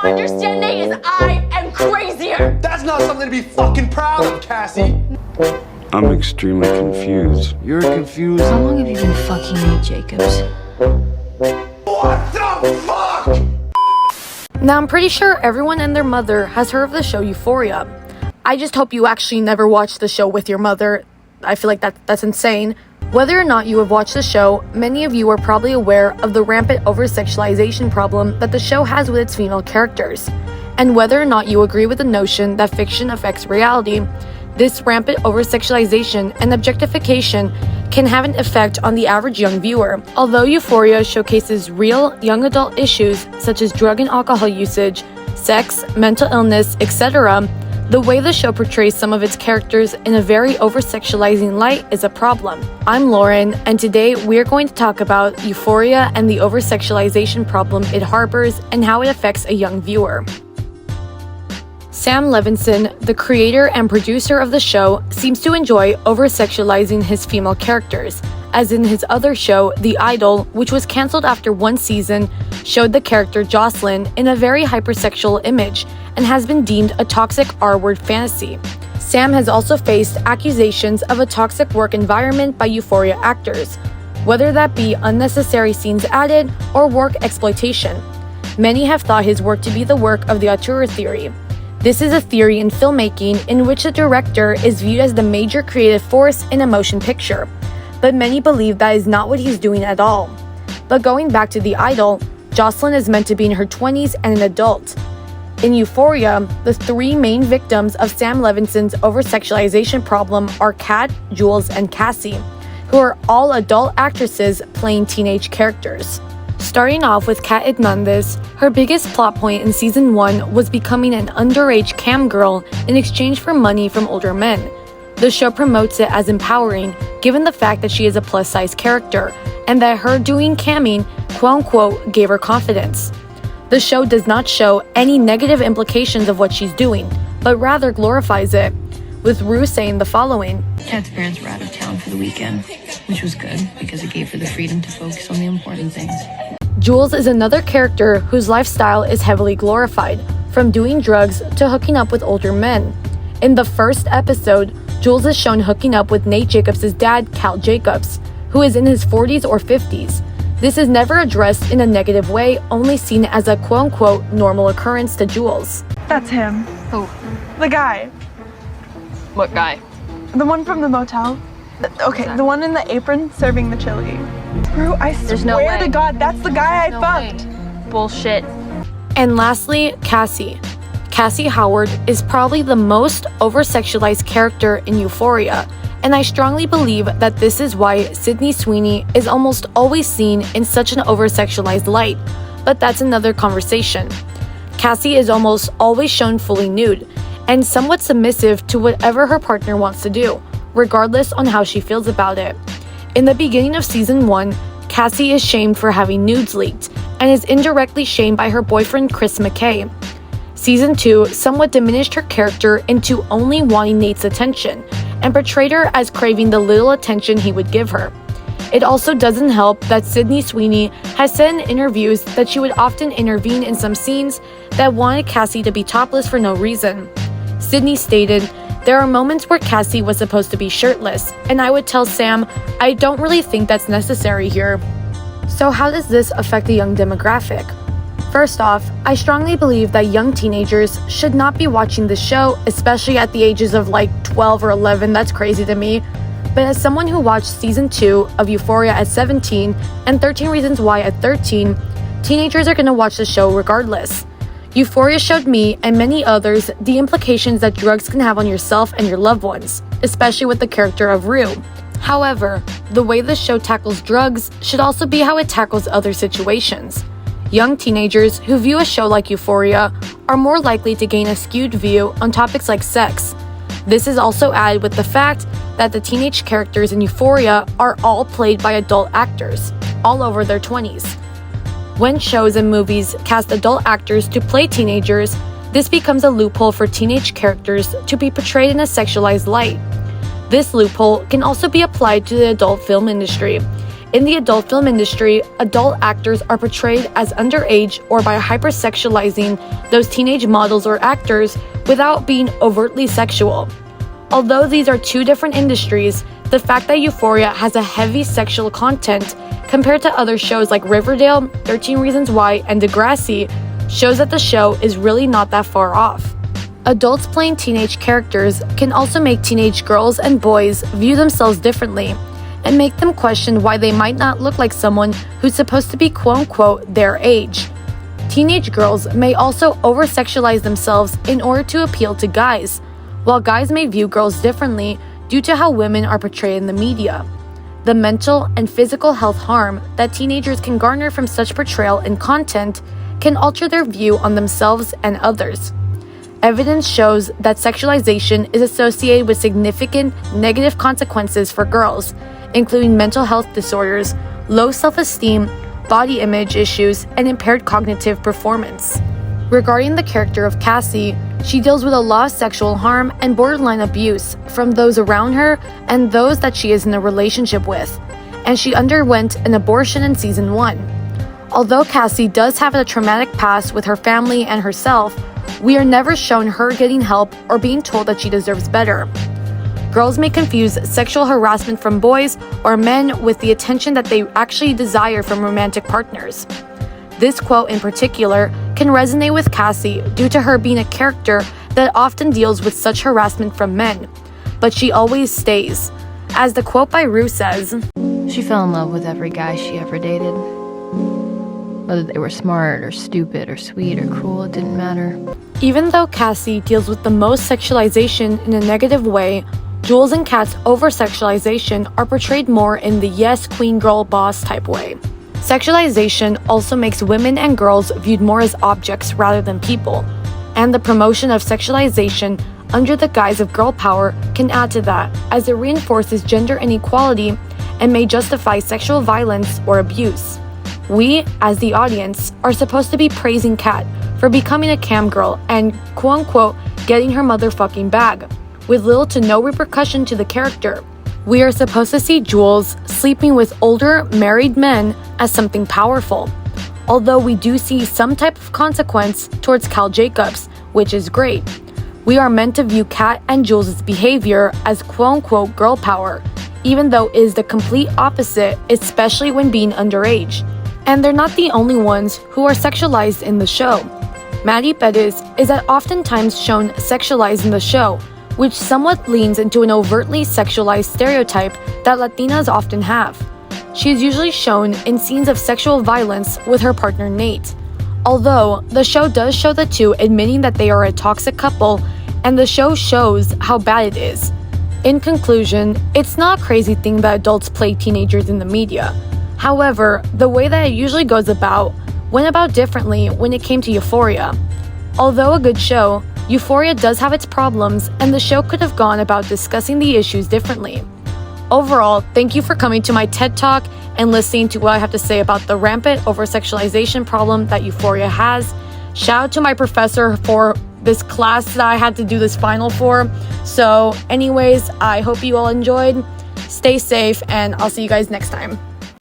understanding is I am crazier. That's not something to be fucking proud of, Cassie. I'm extremely confused. You're confused? How long have you been fucking Nate Jacobs? What the fuck? Now, I'm pretty sure everyone and their mother has heard of the show Euphoria. I just hope you actually never watched the show with your mother. I feel like that's insane. Whether or not you have watched the show, many of you are probably aware of the rampant over-sexualization problem that the show has with its female characters. And whether or not you agree with the notion that fiction affects reality, this rampant over-sexualization and objectification can have an effect on the average young viewer. Although Euphoria showcases real young adult issues such as drug and alcohol usage, sex, mental illness, etc., the way the show portrays some of its characters in a very over-sexualizing light is a problem. I'm Lauren, and today we're going to talk about Euphoria and the over-sexualization problem it harbors and how it affects a young viewer. Sam Levinson, the creator and producer of the show, seems to enjoy over-sexualizing his female characters, as in his other show, The Idol, which was cancelled after one season, showed the character Jocelyn in a very hypersexual image and has been deemed a toxic R-word fantasy. Sam has also faced accusations of a toxic work environment by Euphoria actors, whether that be unnecessary scenes added or work exploitation. Many have thought his work to be the work of the auteur theory. This is a theory in filmmaking in which the director is viewed as the major creative force in a motion picture, but many believe that is not what he's doing at all. But going back to The Idol, Jocelyn is meant to be in her 20s and an adult. In Euphoria, the three main victims of Sam Levinson's over-sexualization problem are Kat, Jules, and Cassie, who are all adult actresses playing teenage characters. Starting off with Kat Hernandez, her biggest plot point in season 1 was becoming an underage cam girl in exchange for money from older men. The show promotes it as empowering, given the fact that she is a plus-size character, and that her doing camming, quote-unquote, gave her confidence. The show does not show any negative implications of what she's doing, but rather glorifies it, with Rue saying the following. Kat's parents were out of town for the weekend, which was good because it gave her the freedom to focus on the important things. Jules is another character whose lifestyle is heavily glorified, from doing drugs to hooking up with older men. In the first episode, Jules is shown hooking up with Nate Jacobs' dad, Cal Jacobs, who is in his 40s or 50s. This is never addressed in a negative way, only seen as a quote-unquote normal occurrence to Jules. That's him. Who? The guy. What guy? The one from the motel. Okay, the one in the apron serving the chili. Bro, I There's no swear way. to God, that's the guy I No fucked. way. Bullshit. And lastly, Cassie. Cassie Howard is probably the most over-sexualized character in Euphoria, and I strongly believe that this is why Sydney Sweeney is almost always seen in such an over-sexualized light, but that's another conversation. Cassie is almost always shown fully nude, and somewhat submissive to whatever her partner wants to do, regardless on how she feels about it. In the beginning of season 1, Cassie is shamed for having nudes leaked, and is indirectly shamed by her boyfriend Chris McKay. Season 2 somewhat diminished her character into only wanting Nate's attention, and portrayed her as craving the little attention he would give her. It also doesn't help that Sydney Sweeney has said in interviews that she would often intervene in some scenes that wanted Cassie to be topless for no reason. Sydney stated, "There are moments where Cassie was supposed to be shirtless, and I would tell Sam, I don't really think that's necessary here." So how does this affect the young demographic? First off, I strongly believe that young teenagers should not be watching the show, especially at the ages of like 12 or 11, that's crazy to me. But as someone who watched season 2 of Euphoria at 17 and 13 Reasons Why at 13, teenagers are gonna watch the show regardless. Euphoria showed me and many others the implications that drugs can have on yourself and your loved ones, especially with the character of Rue. However, the way the show tackles drugs should also be how it tackles other situations. Young teenagers who view a show like Euphoria are more likely to gain a skewed view on topics like sex. This is also added with the fact that the teenage characters in Euphoria are all played by adult actors, all over their 20s. When shows and movies cast adult actors to play teenagers, this becomes a loophole for teenage characters to be portrayed in a sexualized light. This loophole can also be applied to the adult film industry. In the adult film industry, adult actors are portrayed as underage or by hypersexualizing those teenage models or actors without being overtly sexual. Although these are two different industries, the fact that Euphoria has a heavy sexual content compared to other shows like Riverdale, 13 Reasons Why, and Degrassi shows that the show is really not that far off. Adults playing teenage characters can also make teenage girls and boys view themselves differently and make them question why they might not look like someone who's supposed to be quote-unquote their age. Teenage girls may also over-sexualize themselves in order to appeal to guys, while guys may view girls differently due to how women are portrayed in the media. The mental and physical health harm that teenagers can garner from such portrayal and content can alter their view on themselves and others. Evidence shows that sexualization is associated with significant negative consequences for girls, including mental health disorders, low self-esteem, body image issues, and impaired cognitive performance. Regarding the character of Cassie, she deals with a lot of sexual harm and borderline abuse from those around her and those that she is in a relationship with, and she underwent an abortion in season 1. Although Cassie does have a traumatic past with her family and herself, we are never shown her getting help or being told that she deserves better. Girls may confuse sexual harassment from boys or men with the attention that they actually desire from romantic partners. This quote in particular can resonate with Cassie due to her being a character that often deals with such harassment from men, but she always stays. As the quote by Rue says, She fell in love with every guy she ever dated. Whether they were smart or stupid or sweet or cruel, it didn't matter. even though Cassie deals with the most sexualization in a negative way, Jules and Kat's over-sexualization are portrayed more in the yes, queen, girl, boss type way. Sexualization also makes women and girls viewed more as objects rather than people, and the promotion of sexualization under the guise of girl power can add to that, as it reinforces gender inequality and may justify sexual violence or abuse. We, as the audience, are supposed to be praising Kat for becoming a cam girl and quote-unquote getting her motherfucking bag, with little to no repercussion to the character. We are supposed to see Jules sleeping with older, married men as something powerful, although we do see some type of consequence towards Cal Jacobs, which is great. We are meant to view Kat and Jules' behavior as quote-unquote girl power, even though it is the complete opposite, especially when being underage. And they're not the only ones who are sexualized in the show. Maddie Bettis is oftentimes shown sexualized in the show, which somewhat leans into an overtly sexualized stereotype that Latinas often have. She is usually shown in scenes of sexual violence with her partner Nate. Although, the show does show the two admitting that they are a toxic couple, and the show shows how bad it is. In conclusion, it's not a crazy thing that adults play teenagers in the media. However, the way that it usually goes about went about differently when it came to Euphoria. Although a good show, Euphoria does have its problems, and the show could have gone about discussing the issues differently. Overall, thank you for coming to my TED Talk and listening to what I have to say about the rampant over-sexualization problem that Euphoria has. Shout out to my professor for this class that I had to do this final for. So anyways, I hope you all enjoyed. Stay safe, and I'll see you guys next time.